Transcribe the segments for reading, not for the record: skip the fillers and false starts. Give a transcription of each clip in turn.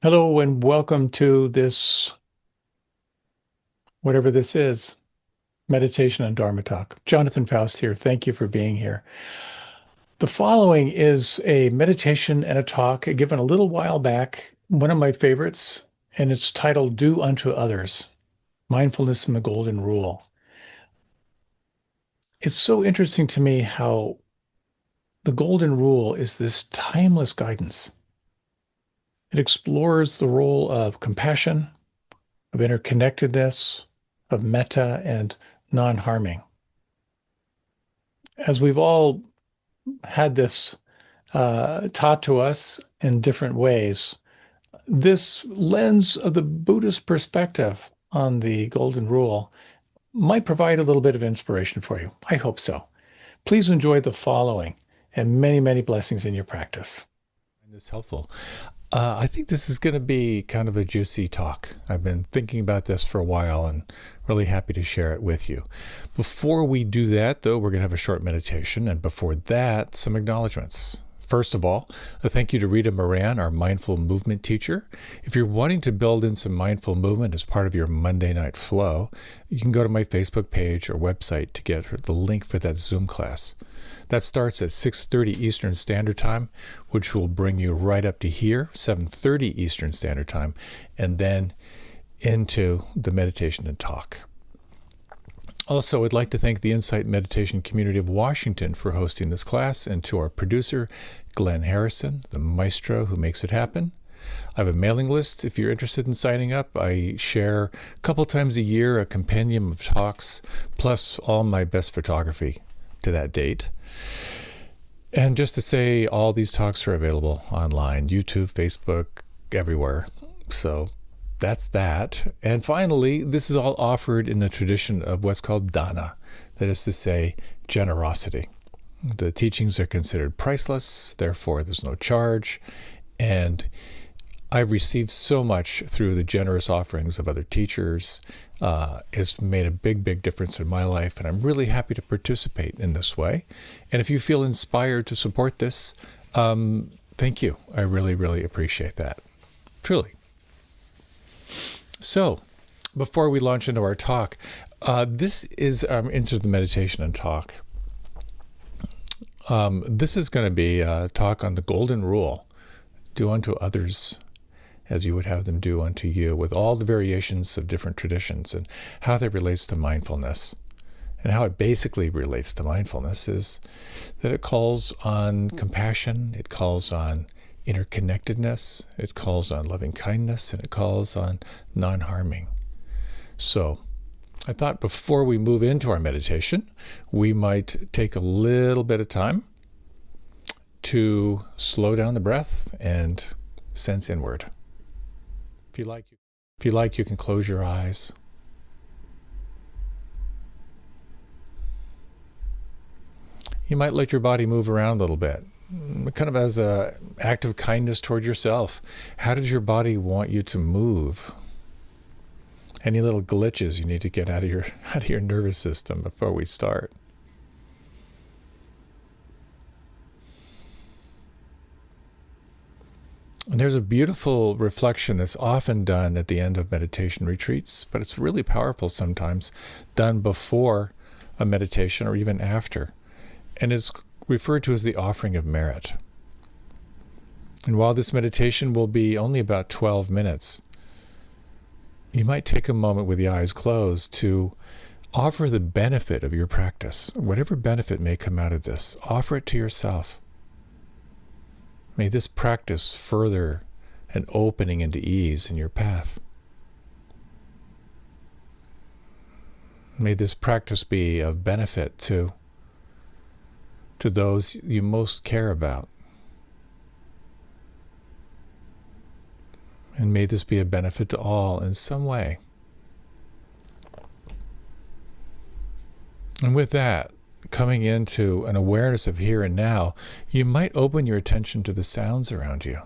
Hello and welcome to this, whatever this is, meditation and Dharma talk. Jonathan Foust here. Thank you for being here. The following is a meditation and a talk given a little while back, one of my favorites, and it's titled Do Unto Others, Mindfulness and the Golden Rule. It's so interesting to me how the Golden Rule is this timeless guidance. It explores the role of compassion, of interconnectedness, of metta, and non-harming. As we've all had this taught to us in different ways, this lens of the Buddhist perspective on the Golden Rule might provide a little bit of inspiration for you. I hope so. Please enjoy the following and many, many blessings in your practice. This helpful. I think this is going to be kind of a juicy talk. I've been thinking about this for a while and really happy to share it with you. Before we do that, though, we're going to have a short meditation. And before that, some acknowledgments. First of all, a thank you to Rita Moran, our mindful movement teacher. If you're wanting to build in some mindful movement as part of your Monday night flow, you can go to my Facebook page or website to get the link for that Zoom class. That starts at 6:30 Eastern Standard Time, which will bring you right up to here, 7:30 Eastern Standard Time, and then into the meditation and talk. Also, I'd like to thank the Insight Meditation Community of Washington for hosting this class, and to our producer, Glenn Harrison, the maestro who makes it happen. I have a mailing list if you're interested in signing up. I share a couple times a year a compendium of talks, plus all my best photography to that date. And just to say, all these talks are available online, YouTube, Facebook, everywhere. So that's that. And finally, this is all offered in the tradition of what's called dana, that is to say, generosity. The teachings are considered priceless, therefore there's no charge. And I've received so much through the generous offerings of other teachers. It's made a big, big difference in my life, and I'm really happy to participate in this way. And if you feel inspired to support this, thank you. I really, really appreciate that. Truly. So, before we launch into our talk, this is into the meditation and talk. This is going to be a talk on the Golden Rule. Do unto others as you would have them do unto you, with all the variations of different traditions and how that relates to mindfulness. And how it basically relates to mindfulness is that it calls on compassion, it calls on interconnectedness, it calls on loving kindness, and it calls on non-harming. So I thought before we move into our meditation, we might take a little bit of time to slow down the breath and sense inward. If you like, you can close your eyes. You might let your body move around a little bit, kind of as an act of kindness toward yourself. How does your body want you to move? Any little glitches you need to get out of your nervous system before we start? And there's a beautiful reflection that's often done at the end of meditation retreats, but it's really powerful sometimes, done before a meditation or even after. And it's referred to as the offering of merit. And while this meditation will be only about 12 minutes, you might take a moment with the eyes closed to offer the benefit of your practice. Whatever benefit may come out of this, offer it to yourself. May this practice further an opening into ease in your path. May this practice be of benefit to those you most care about. And may this be a benefit to all in some way. And with that, coming into an awareness of here and now, you might open your attention to the sounds around you.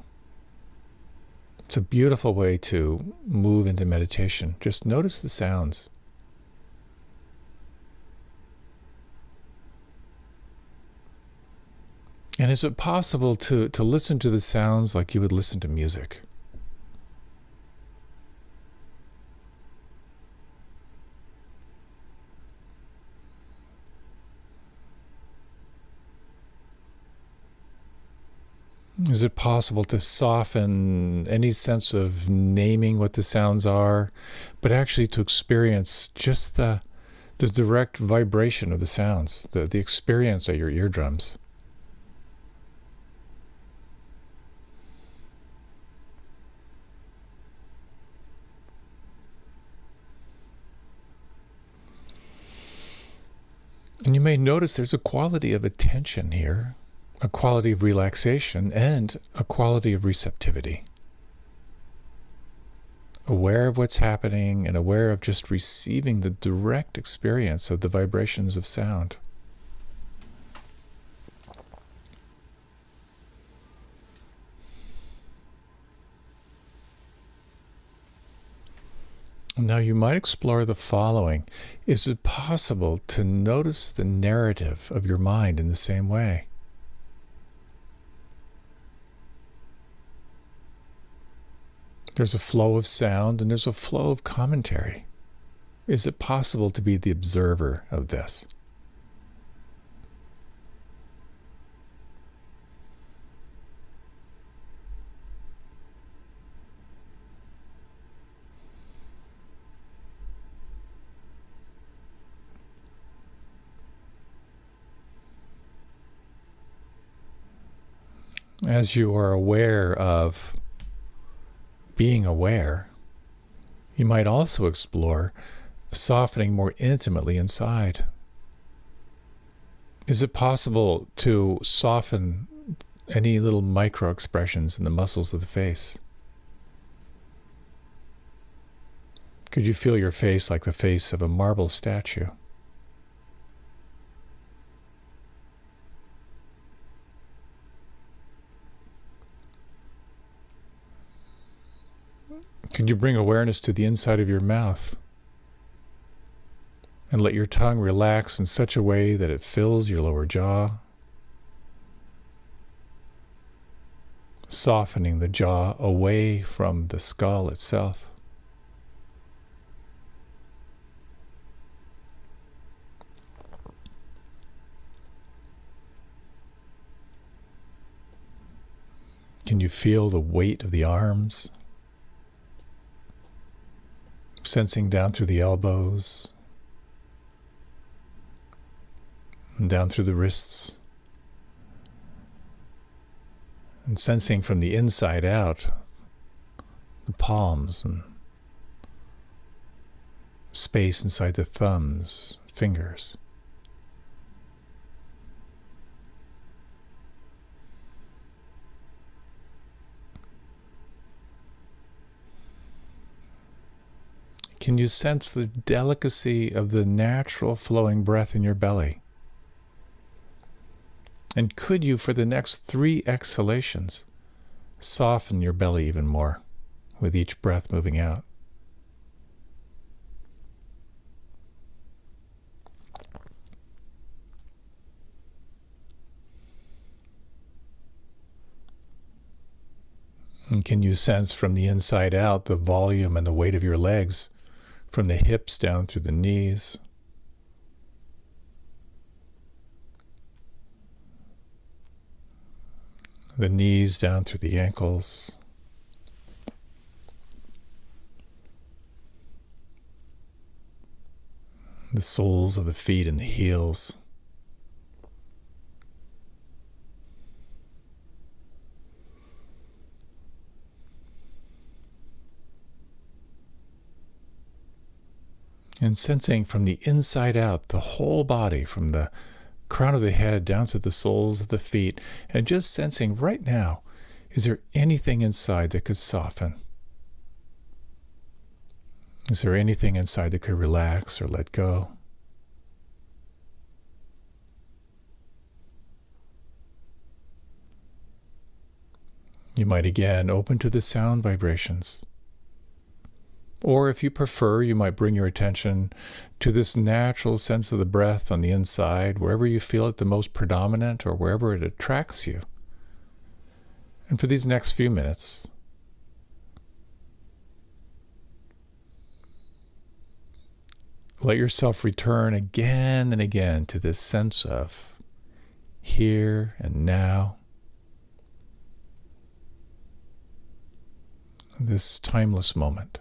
It's a beautiful way to move into meditation. Just notice the sounds. And is it possible to listen to the sounds like you would listen to music? Is it possible to soften any sense of naming what the sounds are, but actually to experience just the direct vibration of the sounds, the experience of your eardrums? And you may notice there's a quality of attention here, a quality of relaxation, and a quality of receptivity. Aware of what's happening and aware of just receiving the direct experience of the vibrations of sound. Now you might explore the following. Is it possible to notice the narrative of your mind in the same way? There's a flow of sound and there's a flow of commentary. Is it possible to be the observer of this? As you are aware of being aware, you might also explore softening more intimately inside. Is it possible to soften any little micro expressions in the muscles of the face? Could you feel your face like the face of a marble statue? Could you bring awareness to the inside of your mouth and let your tongue relax in such a way that it fills your lower jaw, softening the jaw away from the skull itself? Can you feel the weight of the arms? Sensing down through the elbows, and down through the wrists, and sensing from the inside out the palms and space inside the thumbs, fingers. Can you sense the delicacy of the natural flowing breath in your belly? And could you, for the next 3 exhalations, soften your belly even more with each breath moving out? And can you sense from the inside out the volume and the weight of your legs, from the hips down through the knees? The knees down through the ankles. The soles of the feet and the heels. And sensing from the inside out the whole body, from the crown of the head down to the soles of the feet, and just sensing right now, is there anything inside that could soften? Is there anything inside that could relax or let go? You might again open to the sound vibrations. Or if you prefer, you might bring your attention to this natural sense of the breath on the inside, wherever you feel it the most predominant or wherever it attracts you. And for these next few minutes, let yourself return again and again to this sense of here and now, this timeless moment.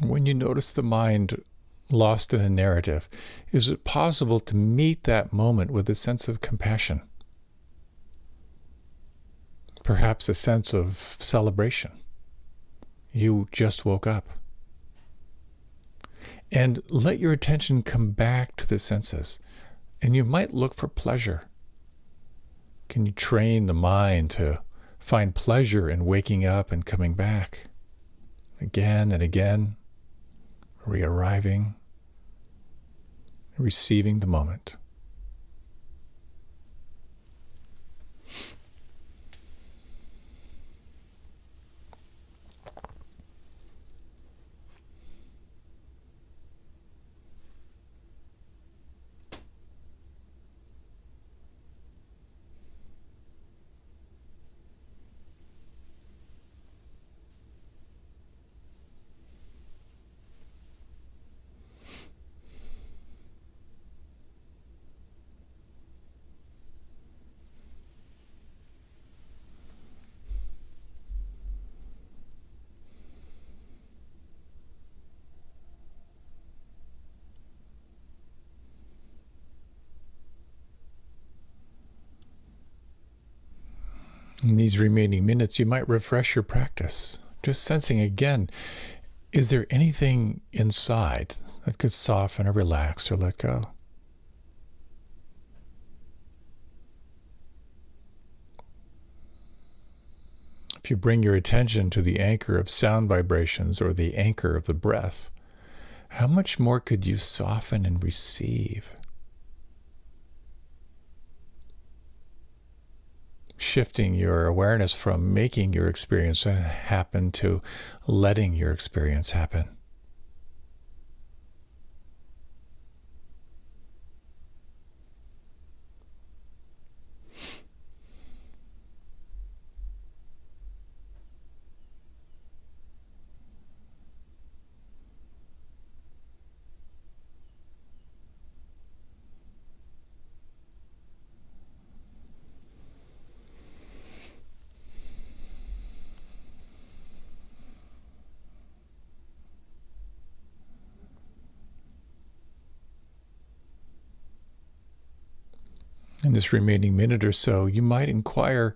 When you notice the mind lost in a narrative, is it possible to meet that moment with a sense of compassion? Perhaps a sense of celebration. You just woke up. And let your attention come back to the senses. And you might look for pleasure. Can you train the mind to find pleasure in waking up and coming back? Again and again, re-arriving, receiving the moment. In these remaining minutes, you might refresh your practice, just sensing again, is there anything inside that could soften or relax or let go? If you bring your attention to the anchor of sound vibrations or the anchor of the breath, how much more could you soften and receive? Shifting your awareness from making your experience happen to letting your experience happen. In this remaining minute or so, you might inquire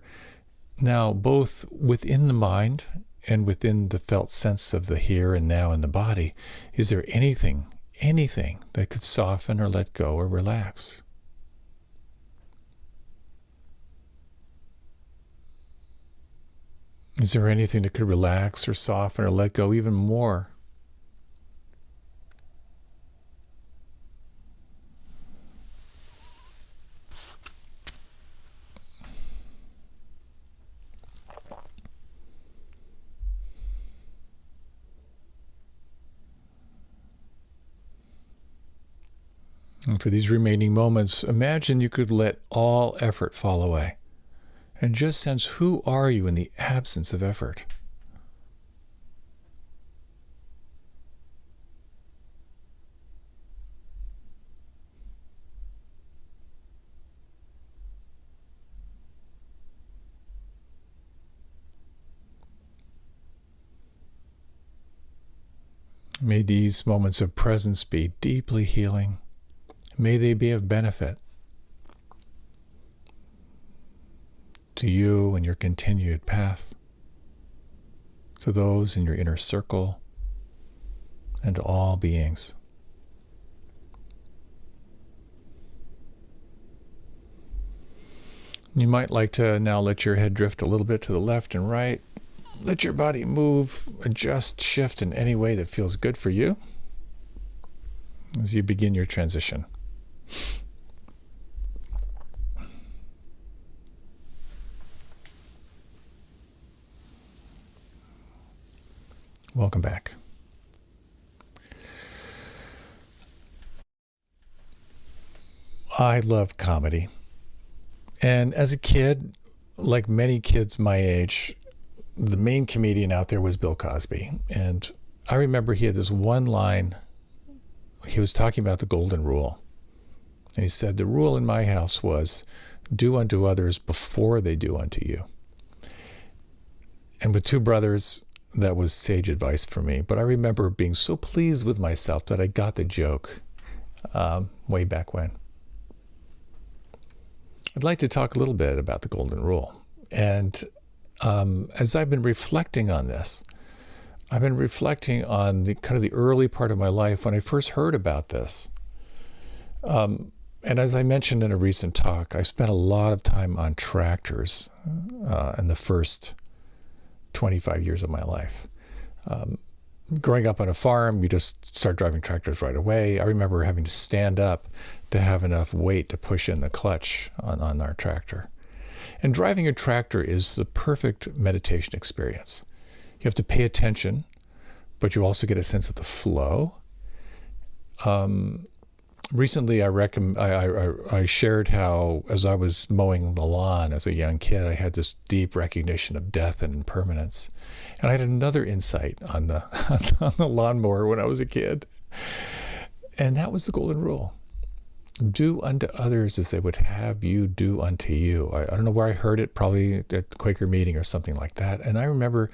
now both within the mind and within the felt sense of the here and now in the body, is there anything that could soften or let go or relax? Is there anything that could relax or soften or let go even more? And for these remaining moments, imagine you could let all effort fall away and just sense, who are you in the absence of effort? May these moments of presence be deeply healing. May they be of benefit to you and your continued path, to those in your inner circle, and to all beings. You might like to now let your head drift a little bit to the left and right, let your body move, adjust, shift in any way that feels good for you as you begin your transition. Welcome back. I love comedy. And as a kid, like many kids my age, the main comedian out there was Bill Cosby. And I remember he had this one line. He was talking about the golden rule. And he said, the rule in my house was, do unto others before they do unto you. And with two brothers, that was sage advice for me. But I remember being so pleased with myself that I got the joke way back when. I'd like to talk a little bit about the golden rule. And as I've been reflecting on this, I've been reflecting on the kind of the early part of my life when I first heard about this. And as I mentioned in a recent talk, I spent a lot of time on tractors in the first 25 years of my life. Growing up on a farm, you just start driving tractors right away. I remember having to stand up to have enough weight to push in the clutch on our tractor. And driving a tractor is the perfect meditation experience. You have to pay attention, but you also get a sense of the flow. Recently, I shared how, as I was mowing the lawn as a young kid, I had this deep recognition of death and impermanence. And I had another insight on the on the lawnmower when I was a kid. And that was the golden rule. Do unto others as they would have you do unto you. I don't know where I heard it, probably at Quaker meeting or something like that. And I remember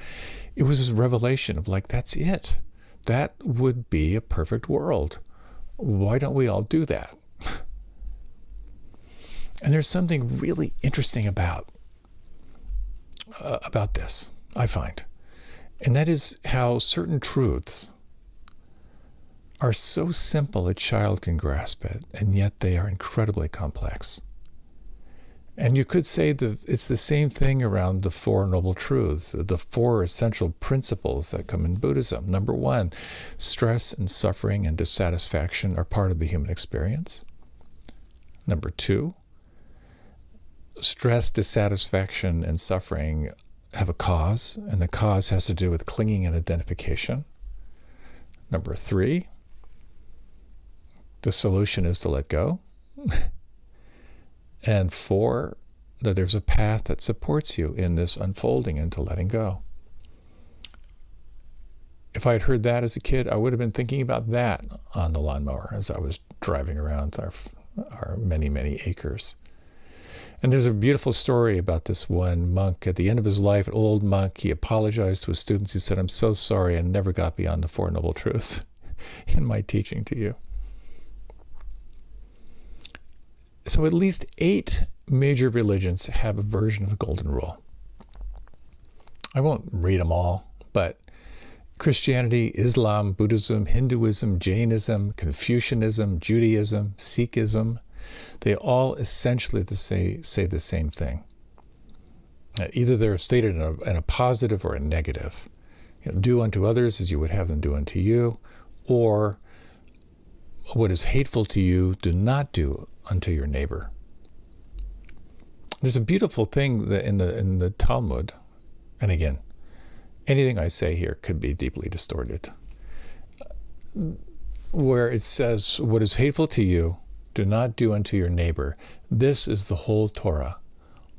it was this revelation of like, that's it. That would be a perfect world. Why don't we all do that? And there's something really interesting about this, I find. And that is how certain truths are so simple a child can grasp it, and yet they are incredibly complex. And you could say that it's the same thing around the Four Noble Truths, the four essential principles that come in Buddhism. Number one, stress and suffering and dissatisfaction are part of the human experience. Number two, stress, dissatisfaction, and suffering have a cause, and the cause has to do with clinging and identification. Number three, the solution is to let go. And four, that there's a path that supports you in this unfolding into letting go. If I had heard that as a kid, I would have been thinking about that on the lawnmower as I was driving around our many, many acres. And there's a beautiful story about this one monk. At the end of his life, an old monk, he apologized to his students. He said, I'm so sorry I never got beyond the Four Noble Truths in my teaching to you. So at least 8 major religions have a version of the Golden Rule. I won't read them all, but Christianity, Islam, Buddhism, Hinduism, Jainism, Confucianism, Judaism, Sikhism, they all essentially say the same thing. Either they're stated in a positive or a negative. Do unto others as you would have them do unto you, or what is hateful to you, do not do unto your neighbor. There's a beautiful thing that in the Talmud, and again, anything I say here could be deeply distorted, where it says, what is hateful to you, do not do unto your neighbor. This is the whole Torah.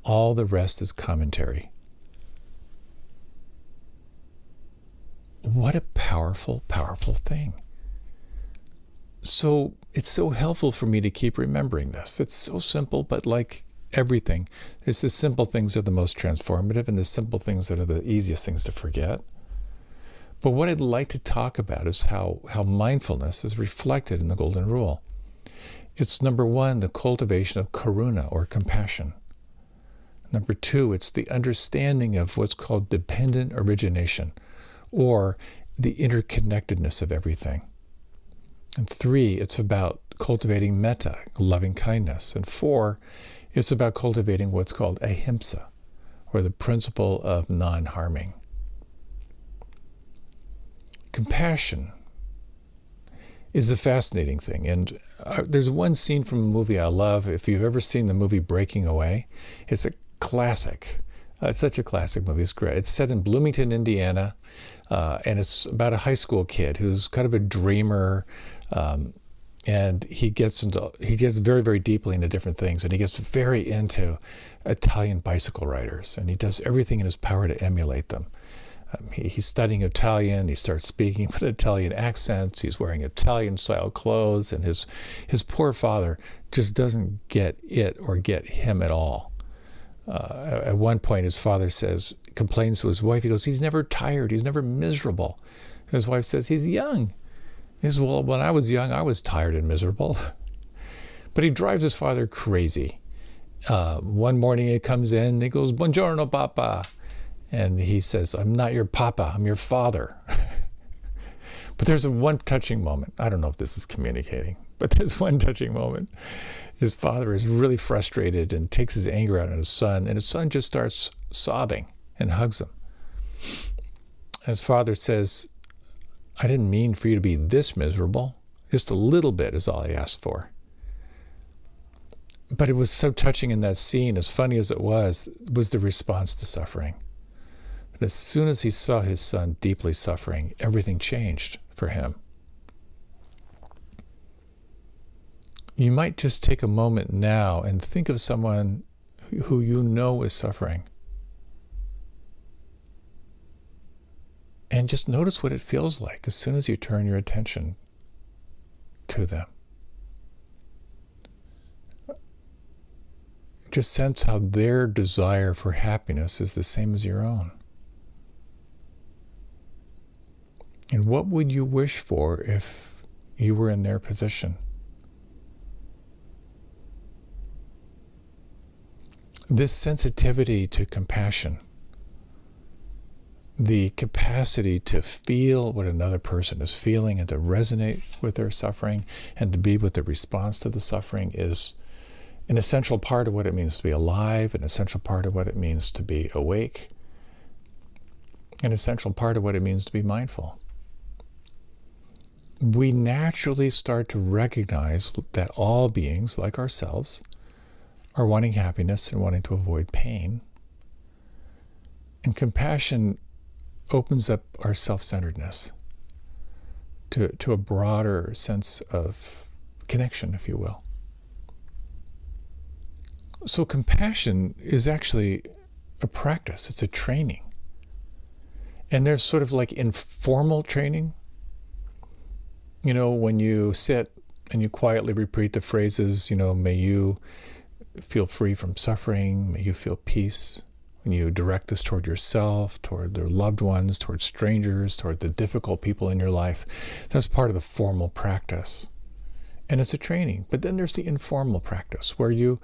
All the rest is commentary. What a powerful, powerful thing. So it's so helpful for me to keep remembering this. It's so simple, but like everything, it's the simple things that are the most transformative and the simple things that are the easiest things to forget. But what I'd like to talk about is how mindfulness is reflected in the Golden Rule. It's number one, the cultivation of Karuna or compassion. Number two, it's the understanding of what's called dependent origination, or the interconnectedness of everything. And three, it's about cultivating metta, loving kindness. And four, it's about cultivating what's called Ahimsa, or the principle of non-harming. Compassion is a fascinating thing. And there's one scene from a movie I love. If you've ever seen the movie Breaking Away, it's a classic. It's such a classic movie. It's great. It's set in Bloomington, Indiana, and it's about a high school kid who's kind of a dreamer, and he gets very, very deeply into different things, and he gets very into Italian bicycle riders, and he does everything in his power to emulate them. He's studying Italian. He starts speaking with Italian accents. He's wearing Italian-style clothes, and his poor father just doesn't get it or get him at all. At one point, his father complains to his wife. He goes, "He's never tired. He's never miserable." And his wife says, "He's young." He says, "Well, when I was young, I was tired and miserable." But he drives his father crazy. One morning, he comes in. And he goes, "Buongiorno, Papa." And he says, "I'm not your papa, I'm your father." But there's one touching moment. I don't know if this is communicating, but there's one touching moment. His father is really frustrated and takes his anger out on his son, and his son just starts sobbing and hugs him. His father says, "I didn't mean for you to be this miserable. Just a little bit is all I asked for." But it was so touching in that scene, as funny as it was the response to suffering. As soon as he saw his son deeply suffering, everything changed for him. You might just take a moment now and think of someone who you know is suffering. And just notice what it feels like as soon as you turn your attention to them. Just sense how their desire for happiness is the same as your own. And what would you wish for if you were in their position? This sensitivity to compassion, the capacity to feel what another person is feeling and to resonate with their suffering and to be with the response to the suffering, is an essential part of what it means to be alive, an essential part of what it means to be awake, an essential part of what it means to be mindful. We naturally start to recognize that all beings, like ourselves, are wanting happiness and wanting to avoid pain. And compassion opens up our self-centeredness to a broader sense of connection, if you will. So compassion is actually a practice. It's a training. And there's sort of like informal training. You know, when you sit and you quietly repeat the phrases, may you feel free from suffering, may you feel peace. When you direct this toward yourself, toward their loved ones, toward strangers, toward the difficult people in your life, that's part of the formal practice. And it's a training. But then there's the informal practice where you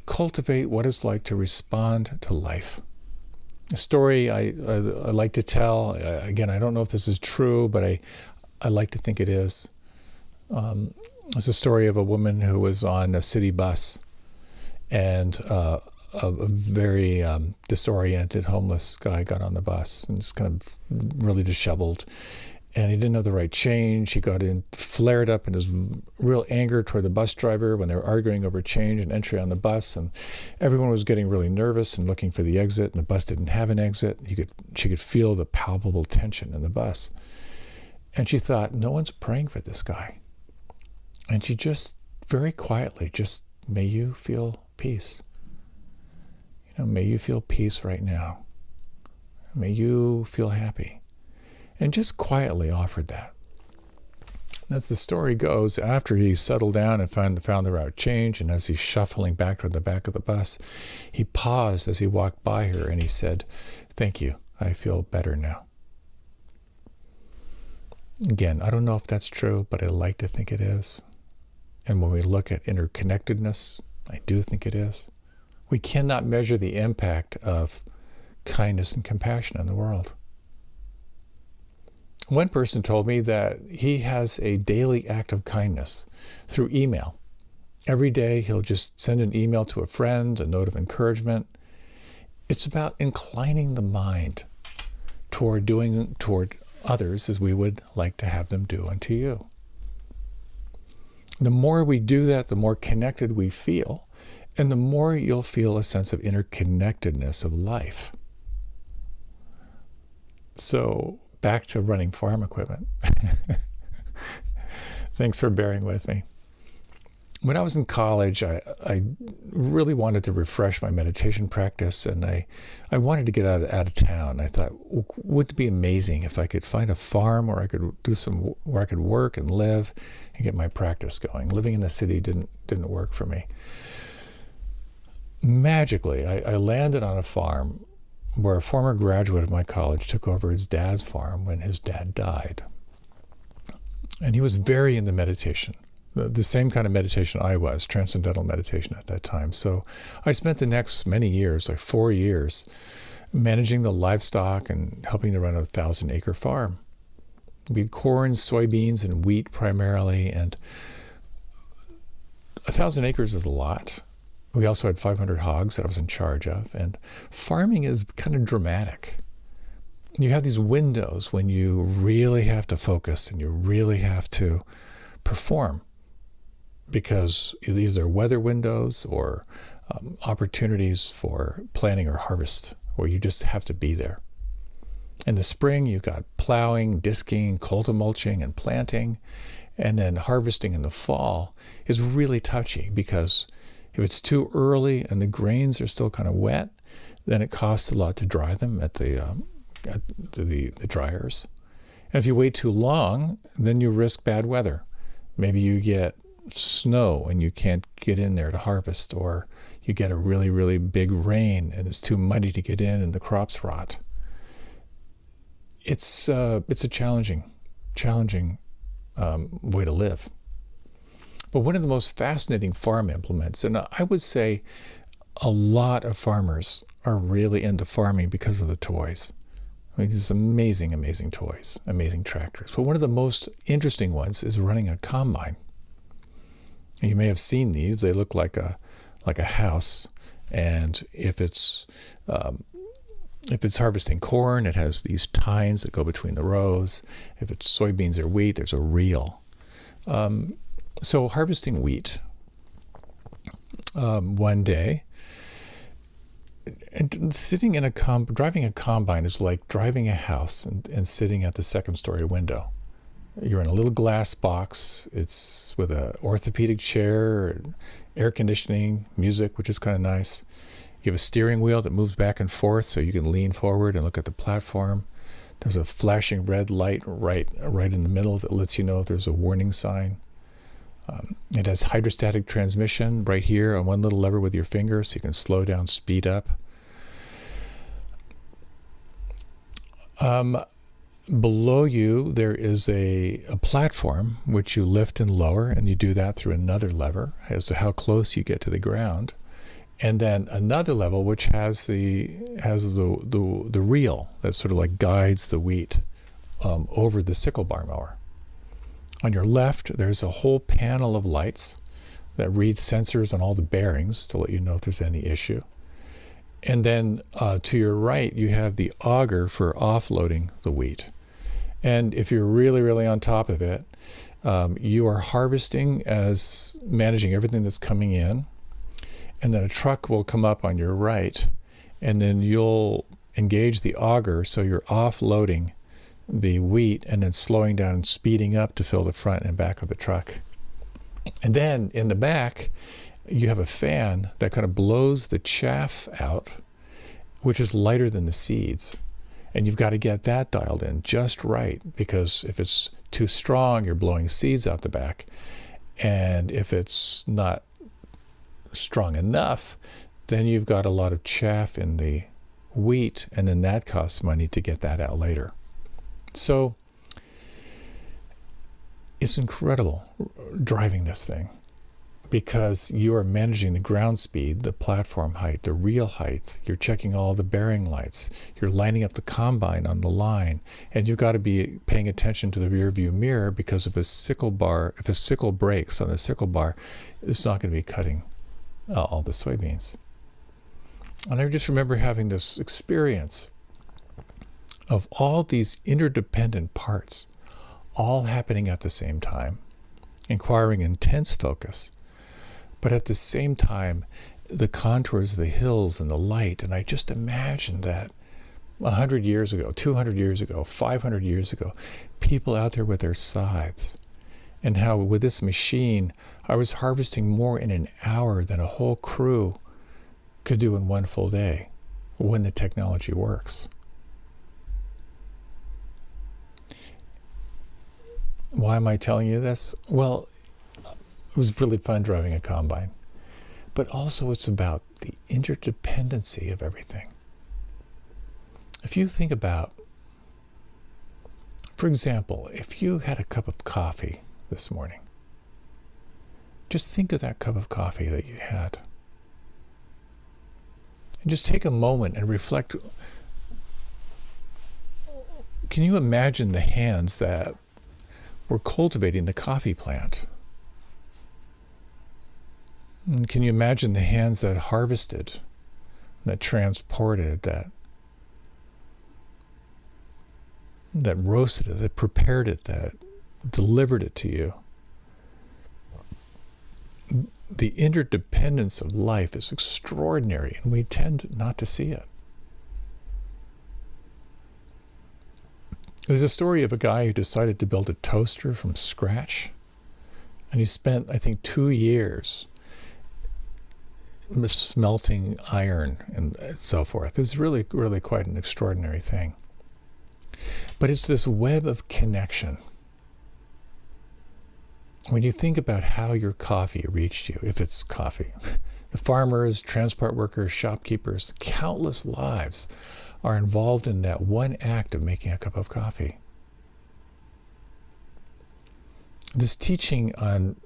cultivate what it's like to respond to life. A story I like to tell, again, I don't know if this is true, but I like to think it is. It's a story of a woman who was on a city bus, and a very disoriented homeless guy got on the bus and was kind of really disheveled. And he didn't have the right change. He got flared up in his real anger toward the bus driver when they were arguing over change and entry on the bus. And everyone was getting really nervous and looking for the exit, and the bus didn't have an exit. She could feel the palpable tension in the bus. And she thought, no one's praying for this guy. And she just very quietly, may you feel peace. May you feel peace right now. May you feel happy. And just quietly offered that. As the story goes, after he settled down and found the right change, and as he's shuffling back toward the back of the bus, he paused as he walked by her and he said, "Thank you. I feel better now." Again, I don't know if that's true, but I like to think it is. And when we look at interconnectedness, I do think it is. We cannot measure the impact of kindness and compassion in the world. One person told me that he has a daily act of kindness through email. Every day he'll just send an email to a friend, a note of encouragement. It's about inclining the mind toward others as we would like to have them do unto you. The more we do that, the more connected we feel, and the more you'll feel a sense of interconnectedness of life. So back to running farm equipment. Thanks for bearing with me. When I was in college, I really wanted to refresh my meditation practice, and I wanted to get out of town. I thought, would it be amazing if I could find a farm where I could where I could work and live and get my practice going. Living in the city didn't work for me. Magically, I landed on a farm where a former graduate of my college took over his dad's farm when his dad died. And he was very into meditation. The same kind of meditation I was, transcendental meditation at that time. So I spent the next many years, like 4 years, managing the livestock and helping to run a 1,000-acre farm. We had corn, soybeans, and wheat primarily, and 1,000 acres is a lot. We also had 500 hogs that I was in charge of, and farming is kind of dramatic. You have these windows when you really have to focus and you really have to perform, because these are weather windows or opportunities for planting or harvest where you just have to be there. In the spring, you've got plowing, disking, mulching, and planting. And then harvesting in the fall is really touchy, because if it's too early and the grains are still kind of wet, then it costs a lot to dry them at the dryers. And if you wait too long, then you risk bad weather. Maybe you get snow and you can't get in there to harvest, or you get a really, really big rain and it's too muddy to get in and the crops rot. It's a challenging way to live. But one of the most fascinating farm implements, and I would say a lot of farmers are really into farming because of the toys. I mean, these amazing, amazing toys, amazing tractors. But one of the most interesting ones is running a combine. You may have seen these. They look like a house, and if it's harvesting corn, it has these tines that go between the rows. If it's soybeans or wheat, there's a reel. So harvesting wheat one day, and sitting in driving a combine is like driving a house and sitting at the second-story window. You're in a little glass box. It's with an orthopedic chair, air conditioning, music, which is kind of nice. You have a steering wheel that moves back and forth so you can lean forward and look at the platform. There's a flashing red light right in the middle that lets you know if there's a warning sign. It has hydrostatic transmission right here on one little lever with your finger, so you can slow down, speed up. Below you, there is a platform which you lift and lower, and you do that through another lever as to how close you get to the ground. And then another level which has the reel that sort of like guides the wheat over the sickle bar mower. On your left, there's a whole panel of lights that read sensors on all the bearings to let you know if there's any issue. And then to your right, you have the auger for offloading the wheat. And if you're really, really on top of it, you are harvesting as managing everything that's coming in. And then a truck will come up on your right, and then you'll engage the auger, so you're offloading the wheat and then slowing down and speeding up to fill the front and back of the truck. And then in the back, you have a fan that kind of blows the chaff out, which is lighter than the seeds. And you've got to get that dialed in just right, because if it's too strong, you're blowing seeds out the back. And if it's not strong enough, then you've got a lot of chaff in the wheat, and then that costs money to get that out later. So it's incredible driving this thing, because you are managing the ground speed, the platform height, the reel height. You're checking all the bearing lights. You're lining up the combine on the line, and you've got to be paying attention to the rear view mirror, because if a sickle breaks on the sickle bar, it's not going to be cutting all the soybeans. And I just remember having this experience of all these interdependent parts all happening at the same time, requiring intense focus, but at the same time, the contours of the hills and the light. And I just imagined that 100 years ago, 200 years ago, 500 years ago, people out there with their scythes, and how with this machine, I was harvesting more in an hour than a whole crew could do in one full day when the technology works. Why am I telling you this? Well, it was really fun driving a combine, but also it's about the interdependency of everything. If you think about, for example, if you had a cup of coffee this morning, just think of that cup of coffee that you had. And just take a moment and reflect. Can you imagine the hands that were cultivating the coffee plant? And can you imagine the hands that harvested, that transported, that roasted it, that prepared it, that delivered it to you? The interdependence of life is extraordinary, and we tend not to see it. There's a story of a guy who decided to build a toaster from scratch, and he spent, I think, 2 years smelting iron and so forth. It was really, really quite an extraordinary thing. But it's this web of connection. When you think about how your coffee reached you, if it's coffee, the farmers, transport workers, shopkeepers, countless lives are involved in that one act of making a cup of coffee. This teaching on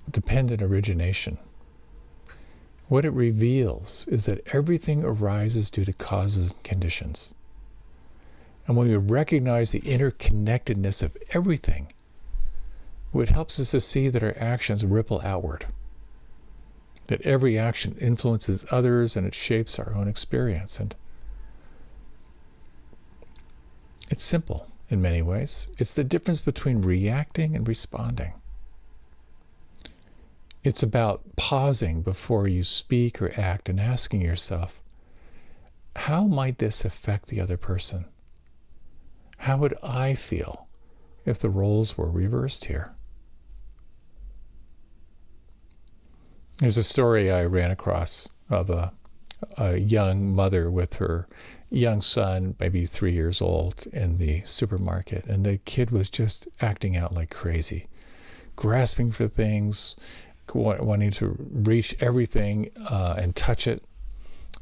dependent origination, what it reveals is that everything arises due to causes and conditions. And when we recognize the interconnectedness of everything, it helps us to see that our actions ripple outward, that every action influences others and it shapes our own experience. And it's simple in many ways. It's the difference between reacting and responding. It's about pausing before you speak or act and asking yourself, how might this affect the other person? How would I feel if the roles were reversed here? There's a story I ran across of a young mother with her young son, maybe 3 years old, in the supermarket. And the kid was just acting out like crazy, grasping for things, wanting to reach everything and touch it.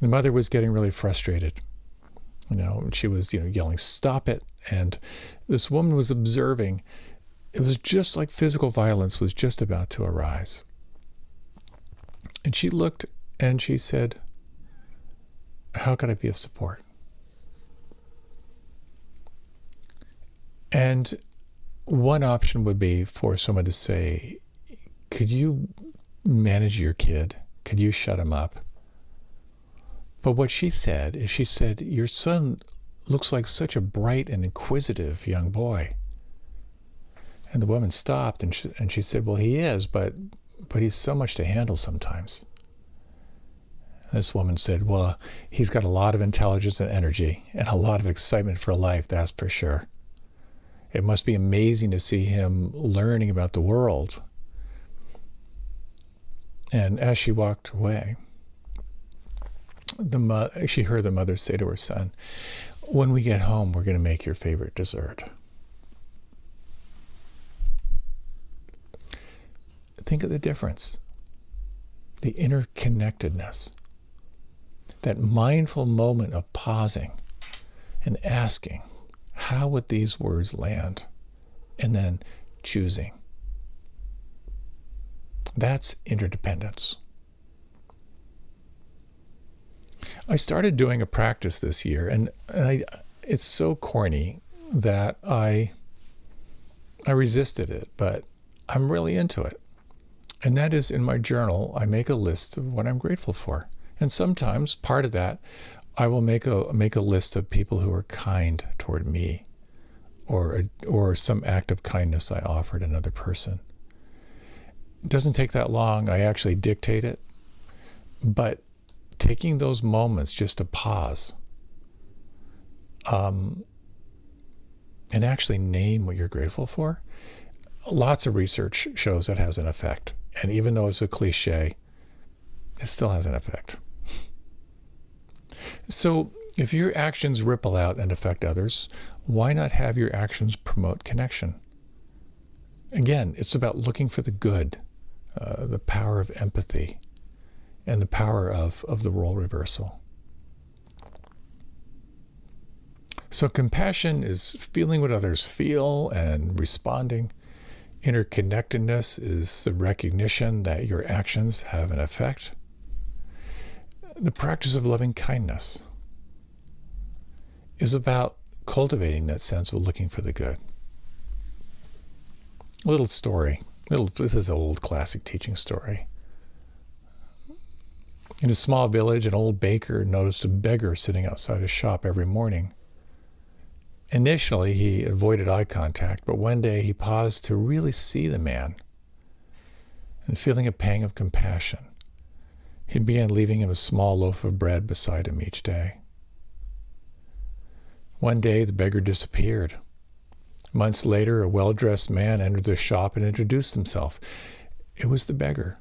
The mother was getting really frustrated. She was, yelling, "Stop it." And this woman was observing. It was just like physical violence was just about to arise. And she looked and she said, "How can I be of support?" And one option would be for someone to say, "Could you manage your kid? Could you shut him up?" But what she said is, "Your son looks like such a bright and inquisitive young boy." And the woman stopped and she said, "Well, he is, but he's so much to handle sometimes." This woman said, "Well, he's got a lot of intelligence and energy and a lot of excitement for life, that's for sure. It must be amazing to see him learning about the world." And as she walked away, she heard the mother say to her son, "When we get home, we're going to make your favorite dessert." Think of the difference, the interconnectedness, that mindful moment of pausing and asking, how would these words land? And then choosing. That's interdependence. I started doing a practice this year, and it's so corny that I resisted it, but I'm really into it. And that is, in my journal, I make a list of what I'm grateful for. And sometimes part of that I will make a list of people who are kind toward me, or some act of kindness I offered another person. It doesn't take that long. I actually dictate it. But taking those moments just to pause, and actually name what you're grateful for, lots of research shows that has an effect. And even though it's a cliche, it still has an effect. So if your actions ripple out and affect others, why not have your actions promote connection? Again, it's about looking for the good, the power of empathy, and the power of the role reversal. So compassion is feeling what others feel and responding. Interconnectedness is the recognition that your actions have an effect. The practice of loving kindness is about cultivating that sense of looking for the good. A little story. This is an old classic teaching story. In a small village, an old baker noticed a beggar sitting outside his shop every morning. Initially, he avoided eye contact, but one day he paused to really see the man. And feeling a pang of compassion, he began leaving him a small loaf of bread beside him each day. One day, the beggar disappeared. Months later, a well-dressed man entered the shop and introduced himself. It was the beggar.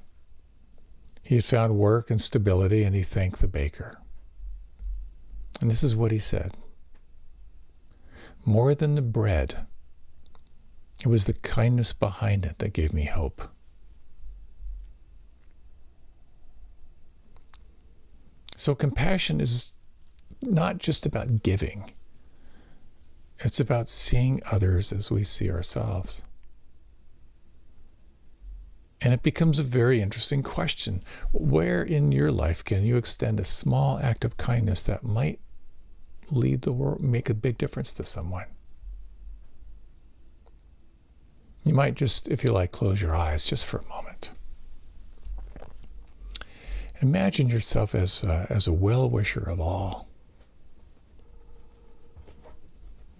He had found work and stability, and he thanked the baker. And this is what he said. More than the bread, it was the kindness behind it that gave me hope. So compassion is not just about giving. It's about seeing others as we see ourselves. And it becomes a very interesting question. Where in your life can you extend a small act of kindness that might lead the world, make a big difference to someone? You might just, if you like, close your eyes just for a moment. Imagine yourself as a well-wisher of all.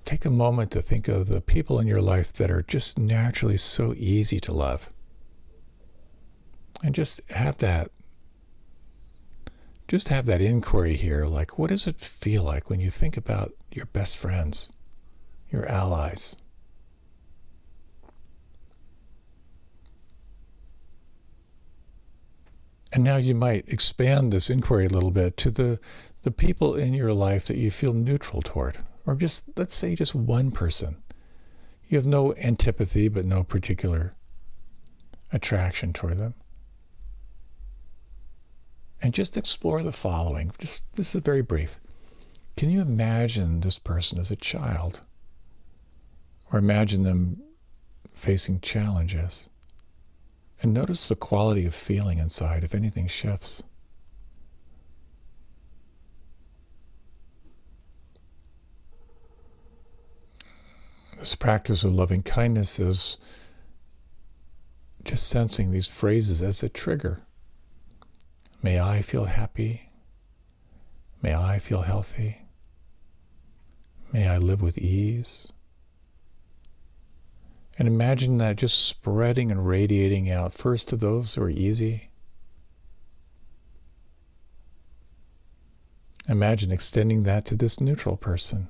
Take a moment to think of the people in your life that are just naturally so easy to love. And just have that inquiry here, like, what does it feel like when you think about your best friends, your allies? And now you might expand this inquiry a little bit to the people in your life that you feel neutral toward, or just, let's say, just one person. You have no antipathy, but no particular attraction toward them. And just explore the following. This is very brief. Can you imagine this person as a child? Or imagine them facing challenges? And notice the quality of feeling inside if anything shifts. This practice of loving kindness is just sensing these phrases as a trigger. May I feel happy. May I feel healthy. May I live with ease. And imagine that just spreading and radiating out, first to those who are easy. Imagine extending that to this neutral person.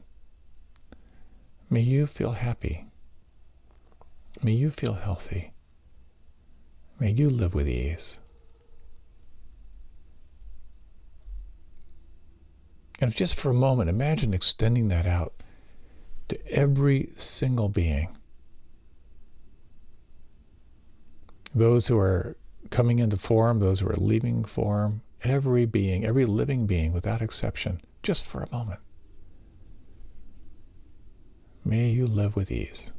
May you feel happy. May you feel healthy. May you live with ease. And just for a moment, imagine extending that out to every single being. Those who are coming into form, those who are leaving form, every being, every living being without exception, just for a moment. May you live with ease.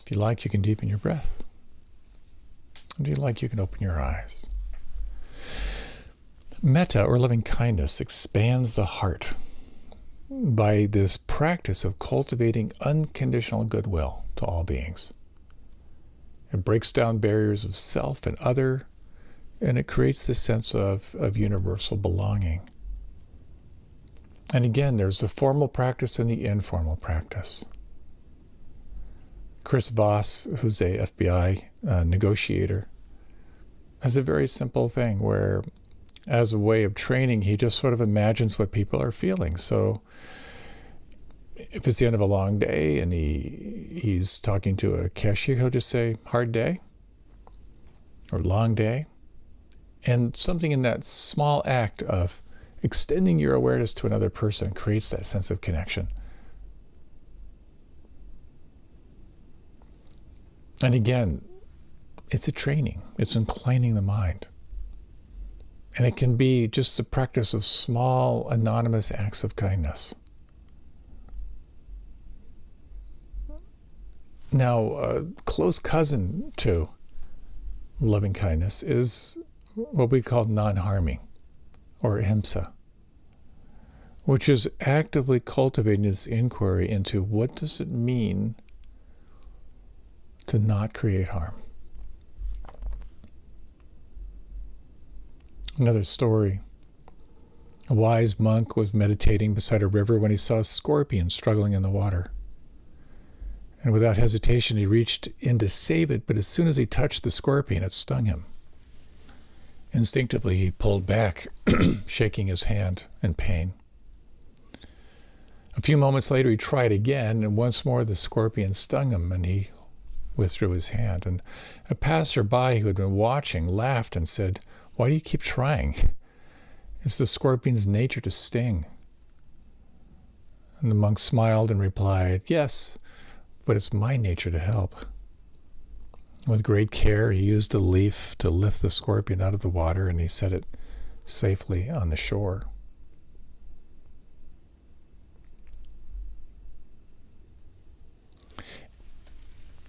If you like, you can deepen your breath. If you like, you can open your eyes. Metta, or loving kindness, expands the heart. by this practice of cultivating unconditional goodwill to all beings. It breaks down barriers of self and other, and it creates this sense of universal belonging. And again, there's the formal practice and the informal practice. Chris Voss, who's a FBI negotiator, has a very simple thing where, as a way of training, he just sort of imagines what people are feeling. So if it's the end of a long day and he's talking to a cashier, he'll just say, hard day or long day. And something in that small act of extending your awareness to another person creates that sense of connection. And again, it's a training. It's inclining the mind. And it can be just the practice of small, anonymous acts of kindness. Now, a close cousin to loving kindness is what we call non-harming, or Ahimsa, which is actively cultivating this inquiry into what does it mean to not create harm. Another story. A wise monk was meditating beside a river when he saw a scorpion struggling in the water. And without hesitation, he reached in to save it, but as soon as he touched the scorpion, it stung him. Instinctively, he pulled back, shaking his hand in pain. A few moments later, he tried again, and once more the scorpion stung him, and he withdrew his hand. And a passerby who had been watching laughed and said, "Why do you keep trying? It's the scorpion's nature to sting." And the monk smiled and replied, "Yes, but it's my nature to help." With great care, he used a leaf to lift the scorpion out of the water, and he set it safely on the shore.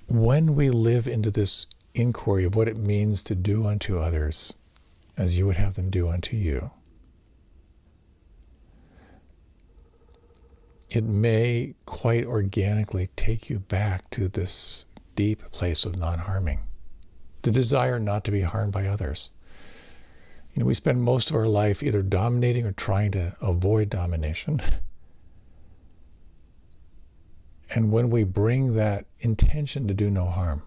When we live into this inquiry of what it means to do unto others as you would have them do unto you, it may quite organically take you back to this deep place of non-harming, the desire not to be harmed by others. We spend most of our life either dominating or trying to avoid domination. And when we bring that intention to do no harm,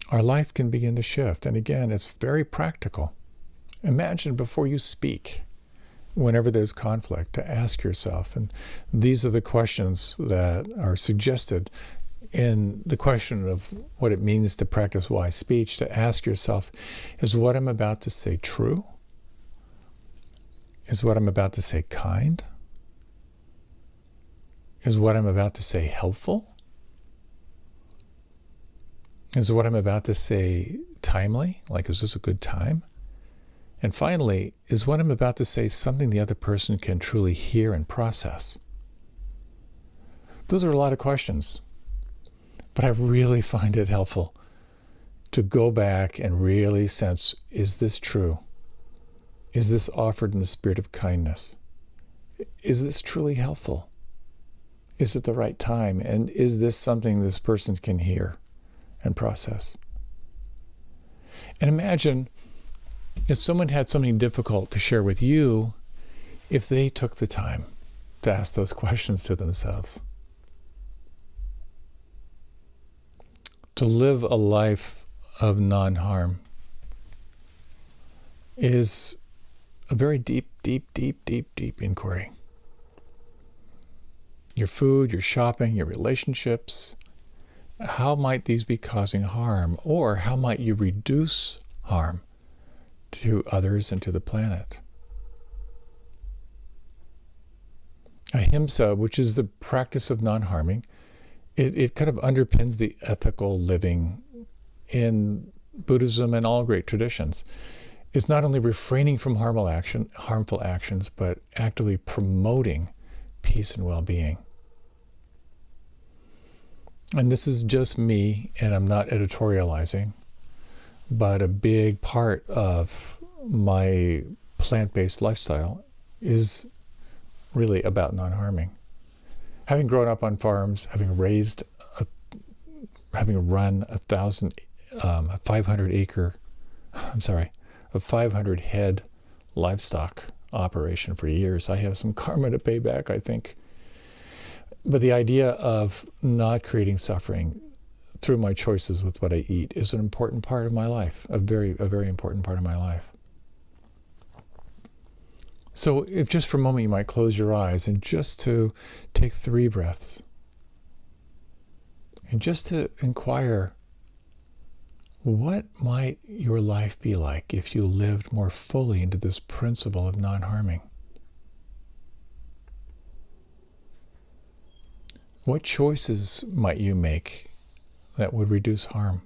our life can begin to shift. And again, it's very practical. Imagine before you speak, whenever there's conflict, to ask yourself, and these are the questions that are suggested in the question of what it means to practice wise speech, to ask yourself, is what I'm about to say true? Is what I'm about to say kind? Is what I'm about to say helpful? Is what I'm about to say timely? Like, is this a good time? And finally, is what I'm about to say something the other person can truly hear and process? Those are a lot of questions, but I really find it helpful to go back and really sense, is this true? Is this offered in the spirit of kindness? Is this truly helpful? Is it the right time? And is this something this person can hear and process? And imagine if someone had something difficult to share with you, if they took the time to ask those questions to themselves. To live a life of non-harm is a very deep, deep, deep, deep, deep inquiry. Your food, your shopping, your relationships, how might these be causing harm? Or how might you reduce harm to others and to the planet? Ahimsa, which is the practice of non-harming, it kind of underpins the ethical living in Buddhism and all great traditions. It's not only refraining from harmful actions, but actively promoting peace and well-being. And this is just me, and I'm not editorializing, but a big part of my plant-based lifestyle is really about non-harming. Having grown up on farms, having run a 500 head livestock operation for years, I have some karma to pay back, I think. But the idea of not creating suffering through my choices with what I eat is an important part of my life, a very important part of my life. So if just for a moment you might close your eyes and just to take 3 breaths and just to inquire, what might your life be like if you lived more fully into this principle of non-harming? What choices might you make that would reduce harm?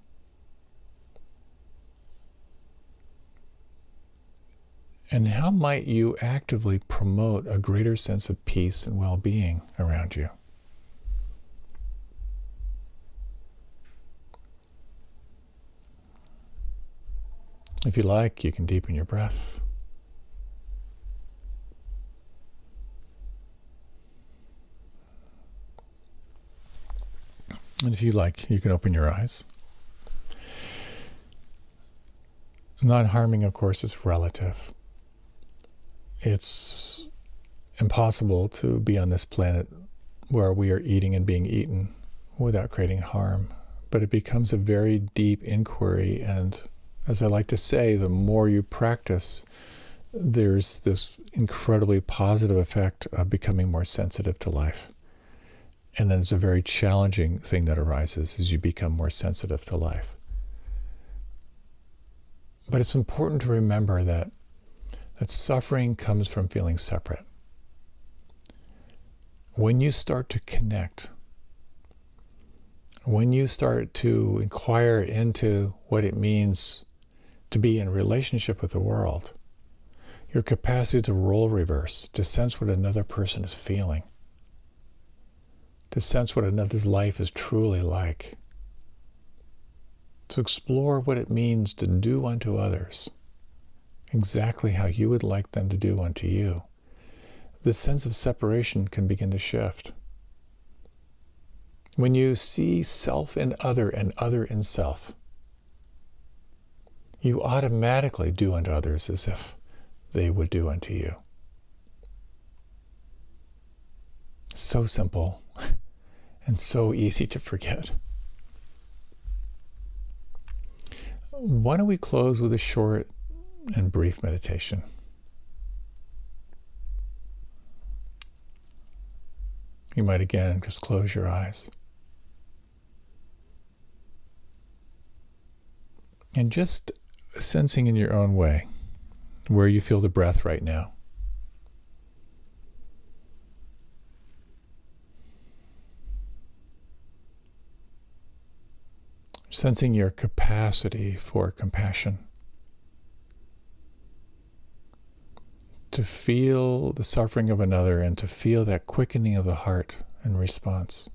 And how might you actively promote a greater sense of peace and well-being around you? If you like, you can deepen your breath. And if you like, you can open your eyes. Non-harming, of course, is relative. It's impossible to be on this planet where we are eating and being eaten without creating harm. But it becomes a very deep inquiry, and as I like to say, the more you practice, there's this incredibly positive effect of becoming more sensitive to life. And then there's a very challenging thing that arises as you become more sensitive to life. But it's important to remember that suffering comes from feeling separate. When you start to connect, when you start to inquire into what it means to be in relationship with the world, your capacity to role reverse, to sense what another person is feeling, to sense what another's life is truly like, to explore what it means to do unto others exactly how you would like them to do unto you, the sense of separation can begin to shift. When you see self in other and other in self, you automatically do unto others as if they would do unto you. So simple and so easy to forget. Why don't we close with a short and brief meditation? You might again just close your eyes. And just sensing in your own way where you feel the breath right now. Sensing your capacity for compassion. To feel the suffering of another and to feel that quickening of the heart in response.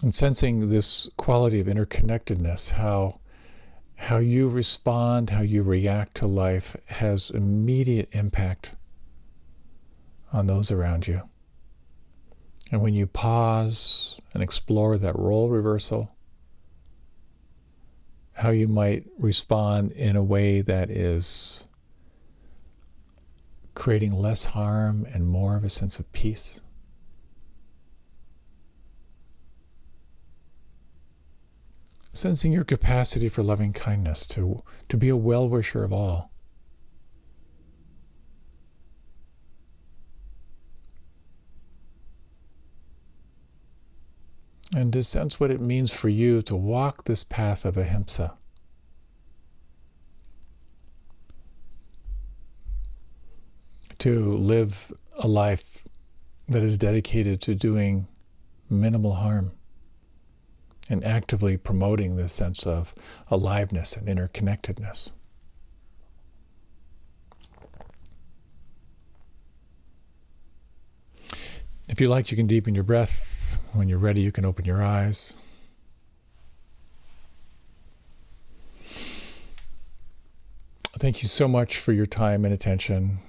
And sensing this quality of interconnectedness, how you respond, how you react to life has immediate impact on those around you. And when you pause and explore that role reversal, how you might respond in a way that is creating less harm and more of a sense of peace. Sensing your capacity for loving kindness, to be a well-wisher of all. And to sense what it means for you to walk this path of Ahimsa. To live a life that is dedicated to doing minimal harm and actively promoting this sense of aliveness and interconnectedness. If you like, you can deepen your breath. When you're ready, you can open your eyes. Thank you so much for your time and attention.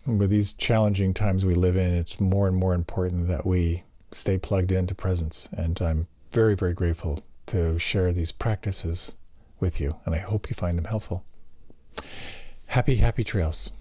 With these challenging times we live in, it's more and more important that we stay plugged into presence. And I'm very, very grateful to share these practices with you. And I hope you find them helpful. Happy, happy trails.